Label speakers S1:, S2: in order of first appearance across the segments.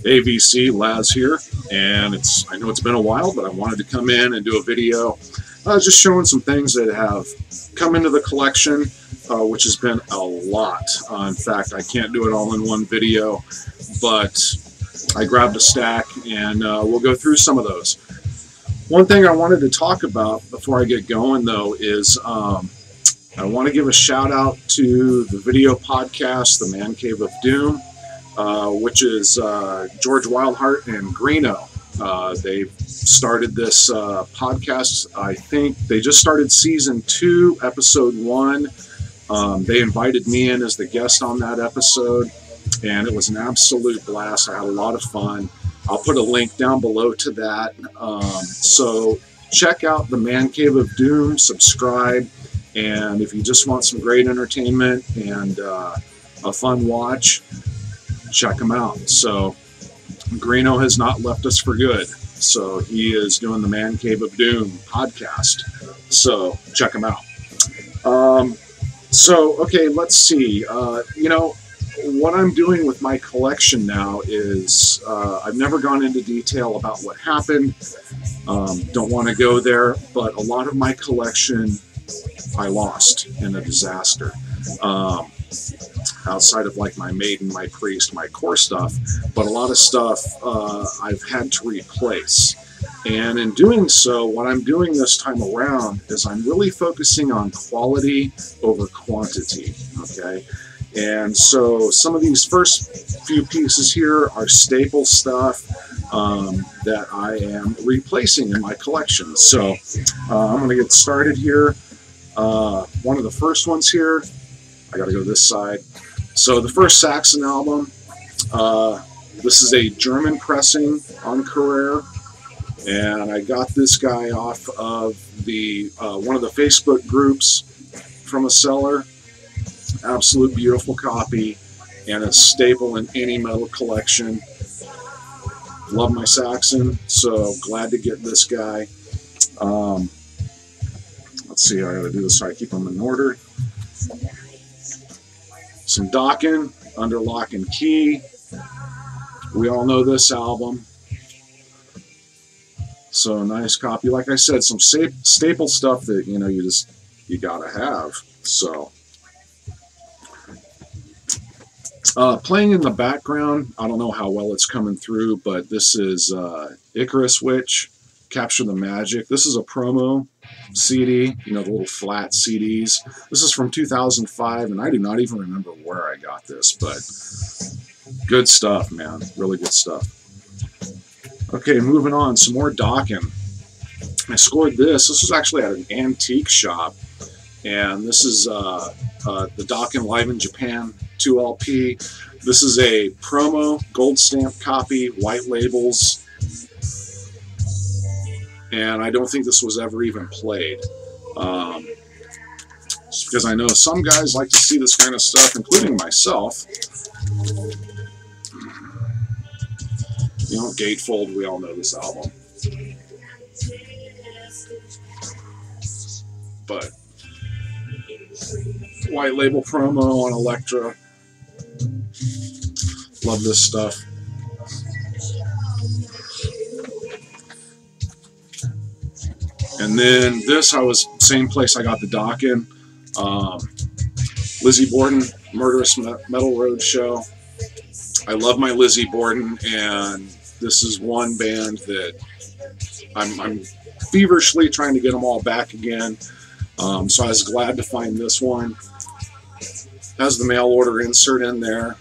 S1: AVC Laz here, and I know it's been a while, but I wanted to come in and do a video just showing some things that have come into the collection, which has been a lot. In fact, I can't do it all in one video, but I grabbed a stack, and we'll go through some of those. One thing I wanted to talk about before I get going, though, is I want to give a shout out to the video podcast, The Man Cave of Doom, which is George Wildheart and Greeno. They've started this podcast. I think they just started season 2, episode 1. They invited me in as the guest on that episode, and it was an absolute blast. I had a lot of fun. I'll put a link down below to that. So check out The Man Cave of Doom, subscribe, and if you just want some great entertainment and a fun watch, check them out. So Greeno has not left us for good. So he is doing the Man Cave of Doom podcast. So check him out. Okay, let's see. What I'm doing with my collection now is I've never gone into detail about what happened. Don't want to go there, but a lot of my collection I lost in a disaster. Outside of like my Maiden, my Priest, my core stuff, but a lot of stuff I've had to replace. And in doing so, what I'm doing this time around is I'm really focusing on quality over quantity, okay? And so some of these first few pieces here are staple stuff that I am replacing in my collection. So I'm going to get started here. One of the first ones here, I got to go this side. So the first Saxon album, this is a German pressing on Carrere, and I got this guy off of the one of the Facebook groups from a seller. Absolute beautiful copy, and a staple in any metal collection. Love my Saxon, so glad to get this guy. Let's see, I gotta do this so I keep them in order. Some Dokken, Under Lock and Key. We all know this album. So nice copy. Like I said, some staple stuff that you gotta have. So playing in the background, I don't know how well it's coming through, but this is Icarus Witch, Capture the Magic. This is a promo CD, the little flat CDs. This is from 2005, and I do not even remember where I got this, but good stuff, man. Really good stuff. Okay, moving on. Some more Dokken. I scored this. This was actually at an antique shop, and this is the Dokken Live in Japan 2LP. This is a promo, gold stamp copy, white labels, and I don't think this was ever even played. Just because I know some guys like to see this kind of stuff, including myself. Gatefold, we all know this album. But white label promo on Elektra. Love this stuff. And then this, same place I got the Dokken. Lizzie Borden, Murderous Metal Road Show. I love my Lizzie Borden, and this is one band that I'm feverishly trying to get them all back again. So I was glad to find this one. Has the mail order insert in there.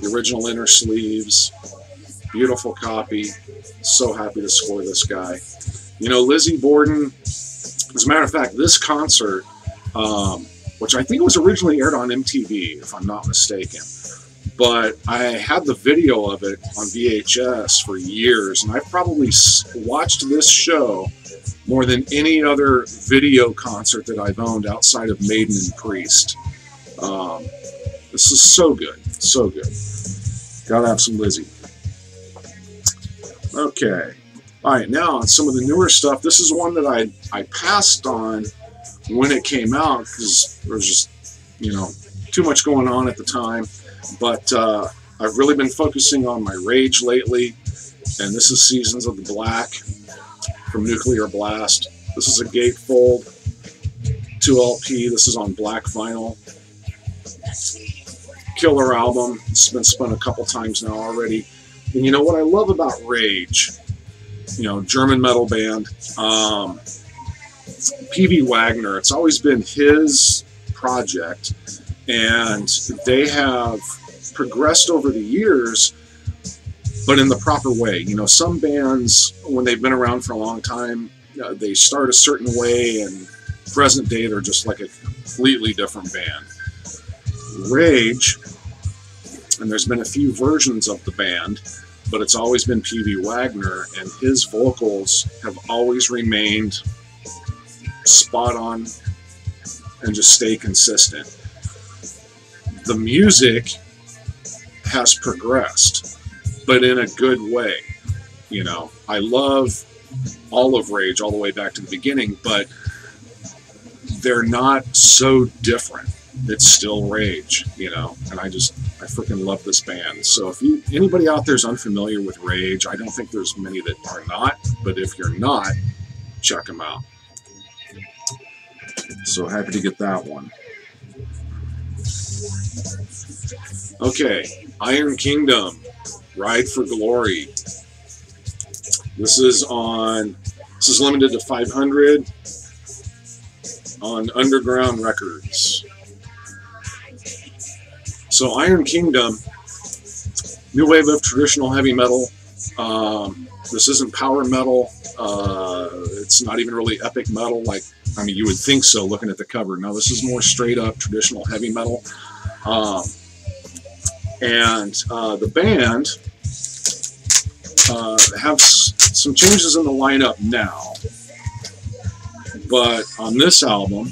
S1: The original inner sleeves. Beautiful copy. So happy to score this guy. Lizzie Borden, as a matter of fact, this concert, which I think was originally aired on MTV, if I'm not mistaken, but I had the video of it on VHS for years, and I've probably watched this show more than any other video concert that I've owned outside of Maiden and Priest. This is so good, so good. Gotta have some Lizzie. Okay. Alright, now on some of the newer stuff. This is one that I passed on when it came out because there was just, too much going on at the time. But I've really been focusing on my Rage lately, and this is Seasons of the Black from Nuclear Blast. This is a gatefold 2LP. This is on black vinyl. Killer album. It's been spun a couple times now already. And you know what I love about Rage? You know, German metal band. P.V. Wagner. It's always been his project, and they have progressed over the years, but in the proper way. You know, some bands, when they've been around for a long time, they start a certain way, and present day they're just like a completely different band. Rage, and there's been a few versions of the band, but it's always been P.V. Wagner, and his vocals have always remained spot on and just stay consistent. The music has progressed, but in a good way. You know, I love all of Rage all the way back to the beginning, but they're not so different. It's still Rage, you know, and I freaking love this band. So if anybody out there is unfamiliar with Rage, I don't think there's many that are not, but if you're not, check them out. So happy to get that one. Okay, Iron Kingdom, Ride for Glory. This is limited to 500 on Underground Records. So Iron Kingdom, new wave of traditional heavy metal. This isn't power metal. It's not even really epic metal. Like, I mean, you would think so looking at the cover. No, this is more straight up traditional heavy metal. The band have some changes in the lineup now. But on this album,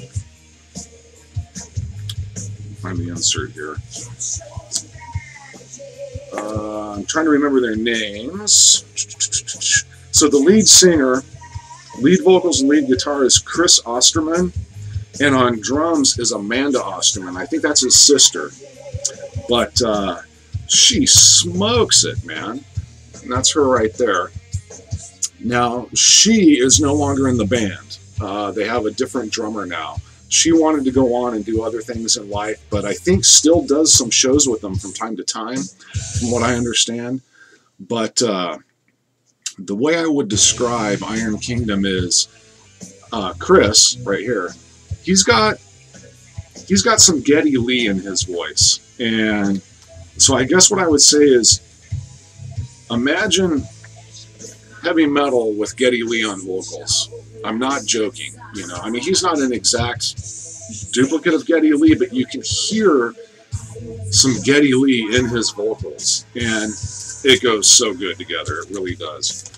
S1: find the insert here. I'm trying to remember their names. So the lead singer, lead vocals and lead guitar is Chris Osterman, and on drums is Amanda Osterman. I think that's his sister, but she smokes it, man. And that's her right there. Now, she is no longer in the band. They have a different drummer now. She wanted to go on and do other things in life, but I think still does some shows with them from time to time, from what I understand. But the way I would describe Iron Kingdom is Chris, right here, he's got some Geddy Lee in his voice. And so I guess what I would say is, imagine heavy metal with Geddy Lee on vocals. I'm not joking, you know. I mean, he's not an exact duplicate of Geddy Lee, but you can hear some Geddy Lee in his vocals, and it goes so good together. It really does.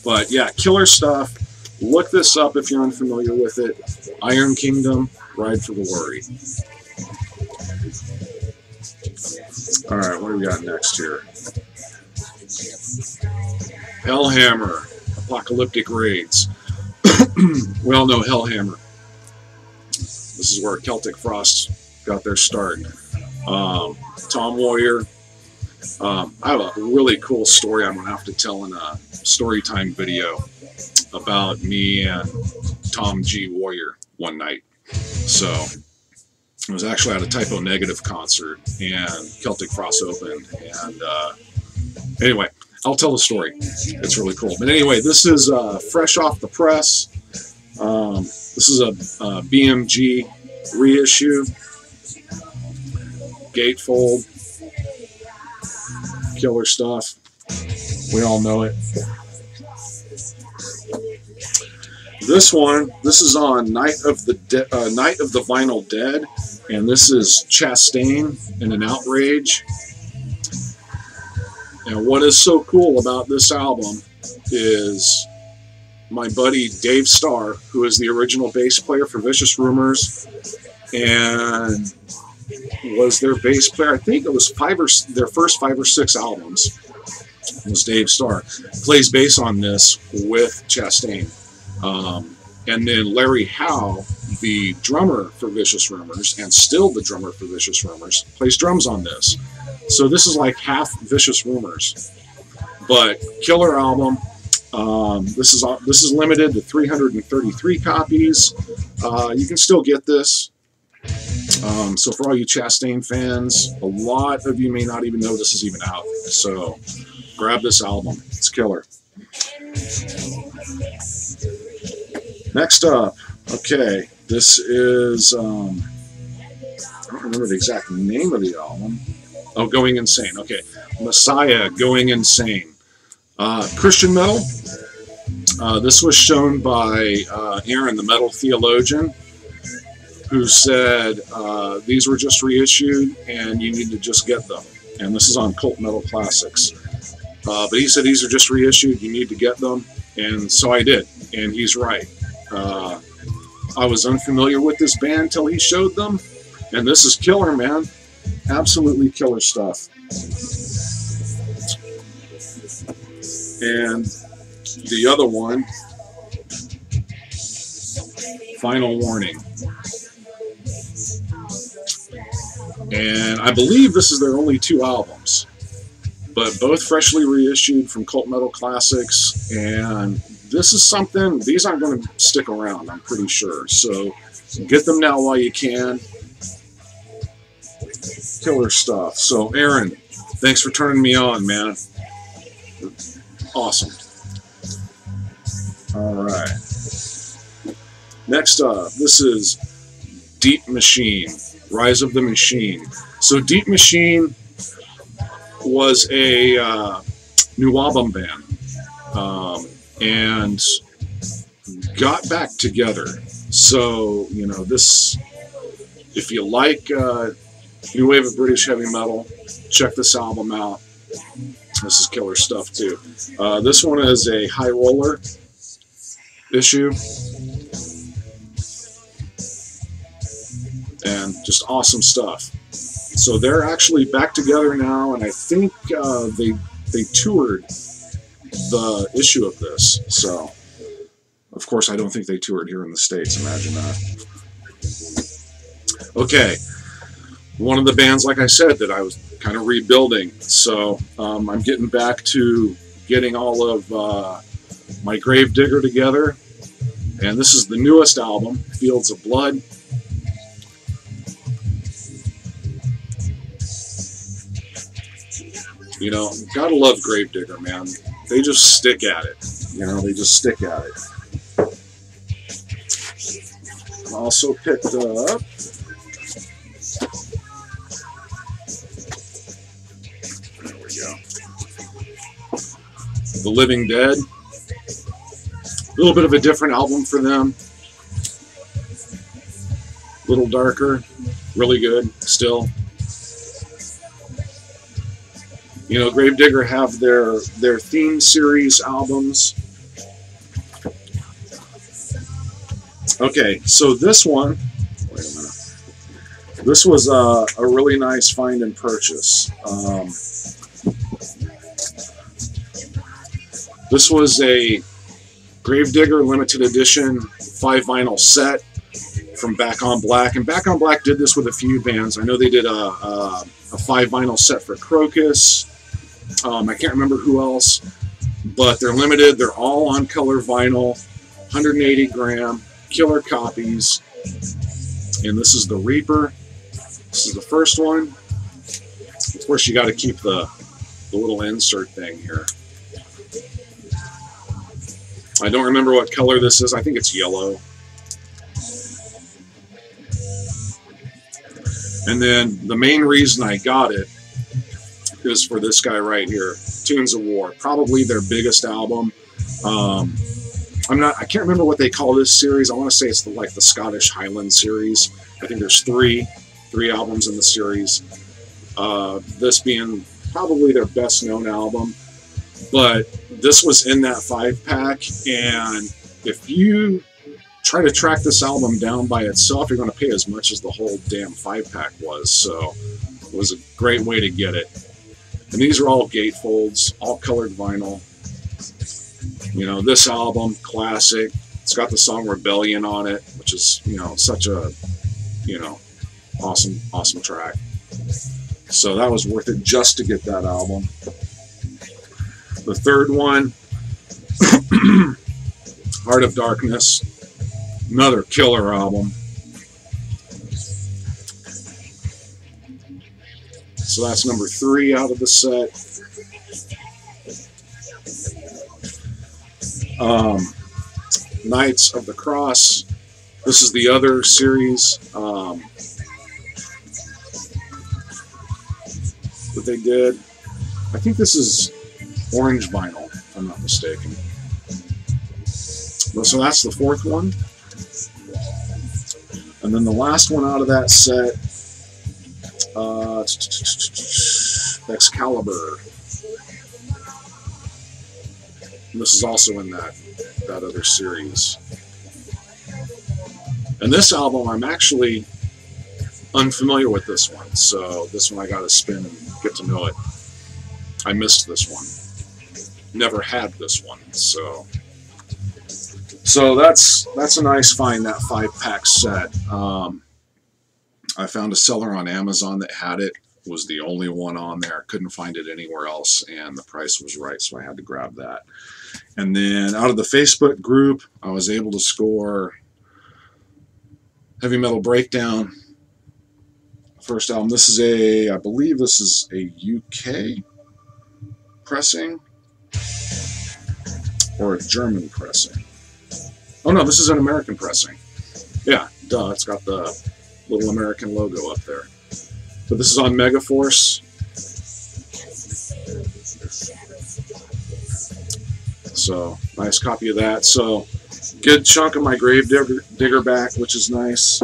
S1: But yeah, killer stuff. Look this up if you're unfamiliar with it. Iron Kingdom, Ride for Glory. All right, what do we got next here? Hellhammer, Apocalyptic Raids. We all know Hellhammer. This is where Celtic Frost got their start. Tom Warrior. I have a really cool story I'm going to have to tell in a Storytime video about me and Tom G. Warrior one night. So it was actually at a Typo Negative concert, and Celtic Frost opened. And anyway, I'll tell the story. It's really cool. But anyway, this is fresh off the press. This is a BMG reissue. Gatefold. Killer stuff. We all know it. This one, this is on Night of the Vinyl Dead, and this is Chastain in an Outrage. And what is so cool about this album is my buddy Dave Starr, who is the original bass player for Vicious Rumors, and was their bass player. I think it was their first 5 or 6 albums. It was Dave Starr. Plays bass on this with Chastain. And then Larry Howe the drummer for Vicious Rumors, and still the drummer for Vicious Rumors, plays drums on this. So this is like half Vicious Rumors, but killer album. This is limited to 333 copies. You can still get this. So for all you Chastain fans, a lot of you may not even know this is even out. So grab this album. It's killer. Next up, okay, this is, I don't remember the exact name of the album. Oh, Going Insane. Okay, Messiah, Going Insane. Christian metal. This was shown by Aaron, the metal theologian, who said these were just reissued and you need to just get them. And this is on Cult Metal Classics. But he said these are just reissued, you need to get them. And so I did, and he's right. I was unfamiliar with this band till he showed them, and this is killer, man. Absolutely killer stuff. And the other one, Final Warning. And I believe this is their only 2 albums, but both freshly reissued from Cult Metal Classics, and this is something, these aren't going to stick around, I'm pretty sure, so get them now while you can. Killer stuff. So Aaron, thanks for turning me on, man. Awesome. Alright. Next up, this is Deep Machine, Rise of the Machine. So Deep Machine was a New Album band, and got back together. So, you know, this, if you like new wave of British heavy metal, check this album out. This is killer stuff too. This one is a High Roller issue, and just awesome stuff. So they're actually back together now, and I think they toured the issue of this. So, of course, I don't think they toured here in the States. Imagine that. Okay, one of the bands, like I said, that I was kind of rebuilding. So I'm getting back to getting all of my Gravedigger together, and this is the newest album, Fields of Blood. You know, gotta love Gravedigger, man. They just stick at it. You know, they just stick at it. I also picked up there we go. The Living Dead. A little bit of a different album for them. A little darker. Really good still. You know, Gravedigger have their theme series albums. Okay, so this one, wait a minute. This was a really nice find and purchase. This was a Gravedigger limited edition 5 vinyl set from Back on Black, and Back on Black did this with a few bands. I know they did a 5 vinyl set for Crocus. I can't remember who else, but they're limited. They're all on color vinyl, 180 gram, killer copies. And this is the Reaper. This is the first one. Of course, you got to keep the little insert thing here. I don't remember what color this is. I think it's yellow. And then the main reason I got it is for this guy right here, Tunes of War. Probably their biggest album. I can't remember what they call this series. I want to say it's like the Scottish Highland series. I think there's three albums in the series. This being probably their best known album. But this was in that 5-pack, and if you try to track this album down by itself, you're going to pay as much as the whole damn 5-pack was. So it was a great way to get it. And these are all gatefolds, all colored vinyl. You know, this album, classic. It's got the song Rebellion on it, which is, you know, such a, you know, awesome track. So that was worth it just to get that album. The third one, Heart of Darkness, another killer album. So that's number 3 out of the set. Knights of the Cross. This is the other series that they did. I think this is orange vinyl, if I'm not mistaken. So that's the 4th one. And then the last one out of that set, Excalibur. And this is also in that other series. And this album, I'm actually unfamiliar with this one, so this one I got to spin and get to know it. I missed this one. Never had this one, so that's a nice find, that 5-pack set. I found a seller on Amazon that had it. It was the only one on there. Couldn't find it anywhere else, and the price was right, so I had to grab that. And then out of the Facebook group, I was able to score Heavy Metal Breakdown, first album. This is I believe this is a UK pressing or a German pressing. Oh no, this is an American pressing. Yeah, duh, it's got the little American logo up there. But this is on Megaforce. So, nice copy of that. So, good chunk of my Gravedigger back, which is nice.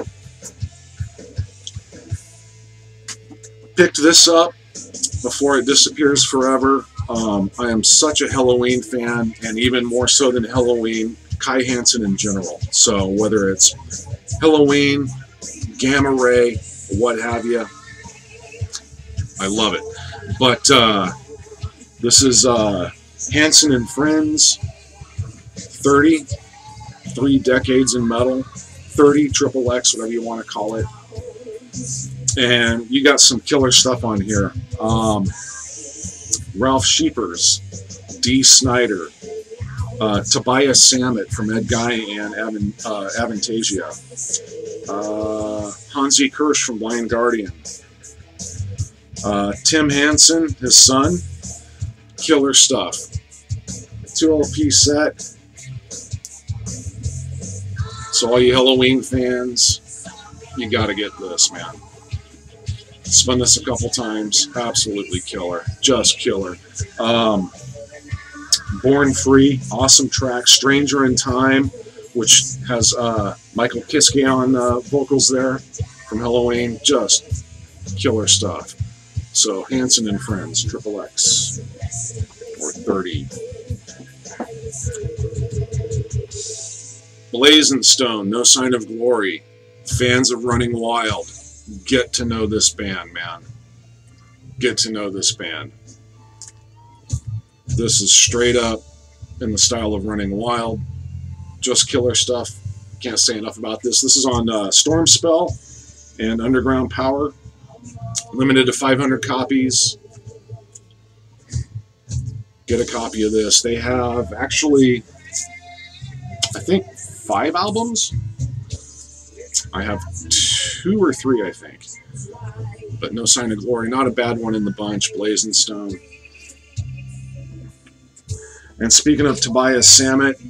S1: Picked this up before it disappears forever. I am such a Helloween fan, and even more so than Helloween, Kai Hansen in general. So, whether it's Helloween, Gamma Ray, what have you, I love it. But this is Hansen and Friends, 30, 3 decades in metal, 30 XXX, whatever you want to call it. And you got some killer stuff on here. Ralph Sheepers, Dee Snider, Tobias Sammet from Ed Guy and Avantasia, Hansi Kirsch from Blind Guardian, Tim Hansen, his son, killer stuff. 2 LP set. So all you Helloween fans, you gotta get this, man. Spun this a couple times. Absolutely killer. Just killer. Born Free, awesome track. Stranger in Time, which has Michael Kiske on vocals there from Helloween. Just killer stuff. So Hansen and Friends, XXX, or 30. Blazing Stone, No Sign of Glory. Fans of Running Wild, get to know this band, man. Get to know this band. This is straight up in the style of Running Wild. Just killer stuff. Can't say enough about this. This is on Stormspell and Underground Power. Limited to 500 copies. Get a copy of this. They have actually, I think, 5 albums. I have 2 or 3, I think. But No Sign of Glory, not a bad one in the bunch. Blazing Stone. And speaking of Tobias Sammet,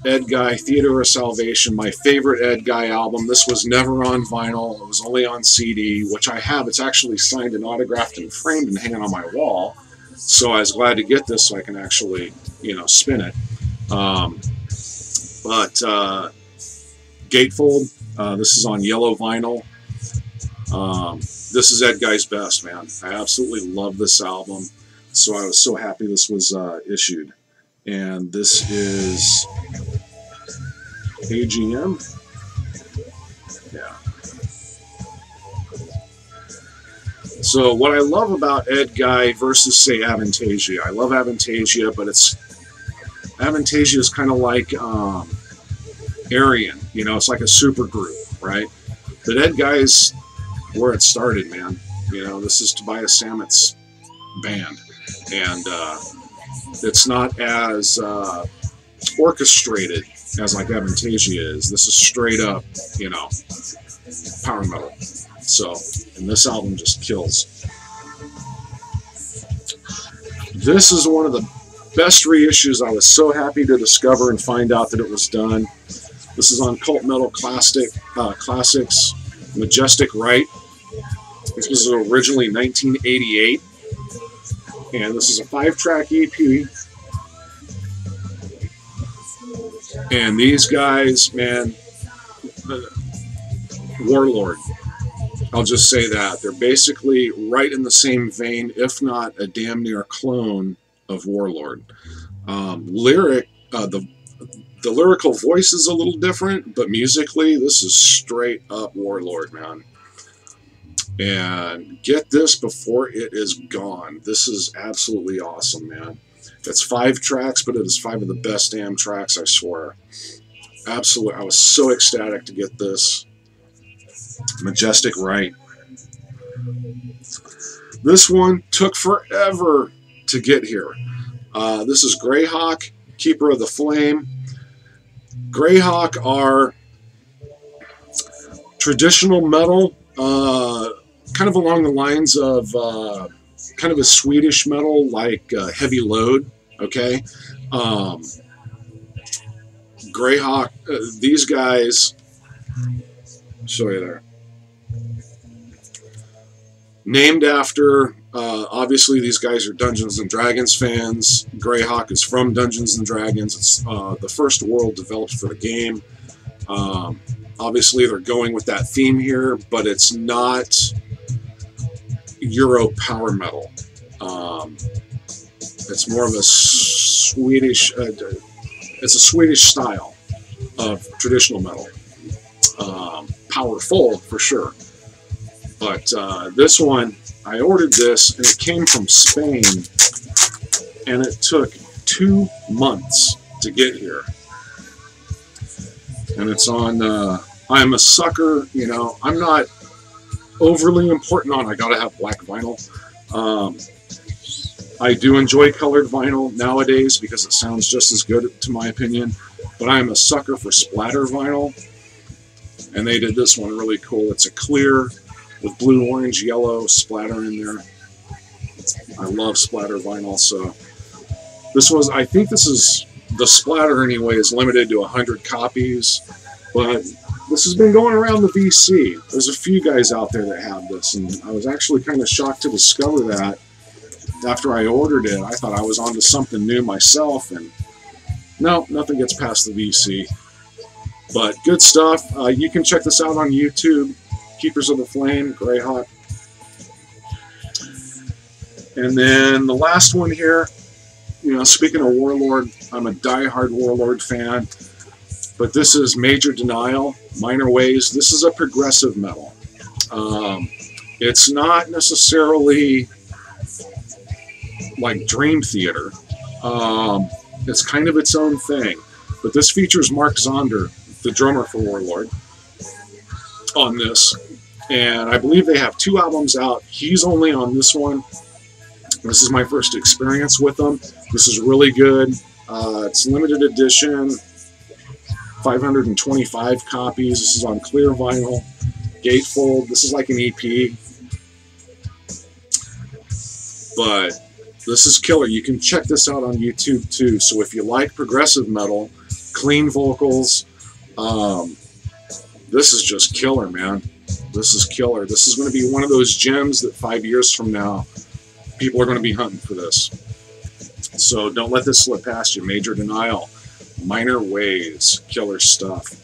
S1: Ed Guy, Theater of Salvation, my favorite Ed Guy album. This was never on vinyl. It was only on CD, which I have. It's actually signed and autographed and framed and hanging on my wall. So I was glad to get this so I can actually, you know, spin it. Gatefold, this is on yellow vinyl. This is Ed Guy's best, man. I absolutely love this album. So I was so happy this was issued. And this is AGM. Yeah. So what I love about Ed Guy versus, say, Avantasia. I love Avantasia, but it's Avantasia is kind of like Arian, you know, it's like a super group, right? The Dead Guys, where it started, man. You know, this is Tobias Sammet's band, and it's not as orchestrated as like Avantasia is. This is straight up, you know, power metal. So, and this album just kills. This is one of the best reissues. I was so happy to discover and find out that it was done. This is on Cult Metal Classics, Majestic Right. This was originally 1988, and this is a 5-track EP. And these guys, man, Warlord. I'll just say that. They're basically right in the same vein, if not a damn near clone of Warlord. The lyrical voice is a little different, but musically, this is straight up Warlord, man. And get this before it is gone. This is absolutely awesome, man. It's 5 tracks, but it is 5 of the best damn tracks, I swear. Absolutely. I was so ecstatic to get this. Majestic Right. This one took forever to get here. This is Greyhawk, Keeper of the Flame. Greyhawk are traditional metal, kind of along the lines of kind of a Swedish metal like Heavy Load, okay? Greyhawk, these guys, I'll show you there. Named after, obviously these guys are Dungeons and Dragons fans. Greyhawk is from Dungeons and Dragons. It's the first world developed for the game. Obviously they're going with that theme here, but it's not Euro power metal. It's more of a Swedish, it's a Swedish style of traditional metal. Powerful for sure. But this one, I ordered this and it came from Spain and it took 2 months to get here. And it's on, I'm a sucker, you know, I'm not overly important on I gotta have black vinyl. I do enjoy colored vinyl nowadays because it sounds just as good to my opinion, but I'm a sucker for splatter vinyl. And they did this one really cool. It's a clear with blue, orange, yellow splatter in there. I love splatter vinyl, so this was, I think this is, the splatter anyway is limited to 100 copies, but this has been going around the VC. There's a few guys out there that have this, and I was actually kind of shocked to discover that after I ordered it. I thought I was onto something new myself, and no, nothing gets past the VC. But good stuff. You can check this out on YouTube. Keepers of the Flame, Greyhawk. And then the last one here, you know, speaking of Warlord, I'm a diehard Warlord fan, but this is Major Denial, Minor Ways. This is a progressive metal. It's not necessarily like Dream Theater. It's kind of its own thing. But this features Mark Zonder, the drummer for Warlord, on this. And I believe they have 2 albums out. He's only on this one. This is my first experience with them. This is really good. It's limited edition, 525 copies. This is on clear vinyl, gatefold. This is like an EP. But this is killer. You can check this out on YouTube too. So if you like progressive metal, clean vocals, this is just killer, man. This is killer. This is going to be one of those gems that 5 years from now, people are going to be hunting for this. So don't let this slip past you. Major Denial, Minor Ways, killer stuff.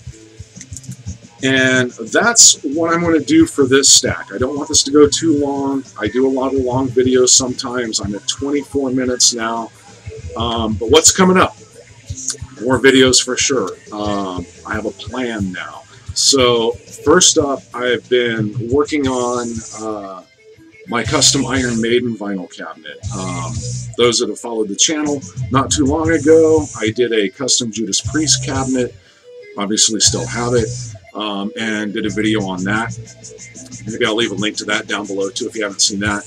S1: And that's what I'm going to do for this stack. I don't want this to go too long. I do a lot of long videos sometimes. I'm at 24 minutes now. But what's coming up? More videos for sure. I have a plan now. So first up, I've been working on my custom Iron Maiden vinyl cabinet. Those that have followed the channel, not too long ago, I did a custom Judas Priest cabinet. Obviously still have it, and did a video on that. Maybe I'll leave a link to that down below too if you haven't seen that.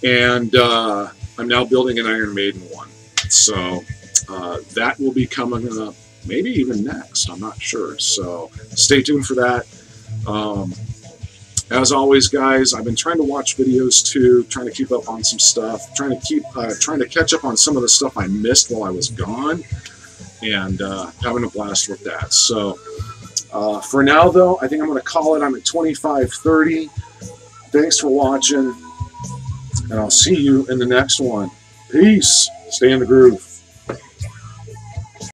S1: And I'm now building an Iron Maiden one. So that will be coming up maybe even next. I'm not sure. So stay tuned for that. As always, guys, I've been trying to watch videos too, trying to keep up on some stuff, trying to catch up on some of the stuff I missed while I was gone, and having a blast with that. So for now, though, I think I'm going to call it. I'm at 25:30. Thanks for watching, and I'll see you in the next one. Peace. Stay in the groove.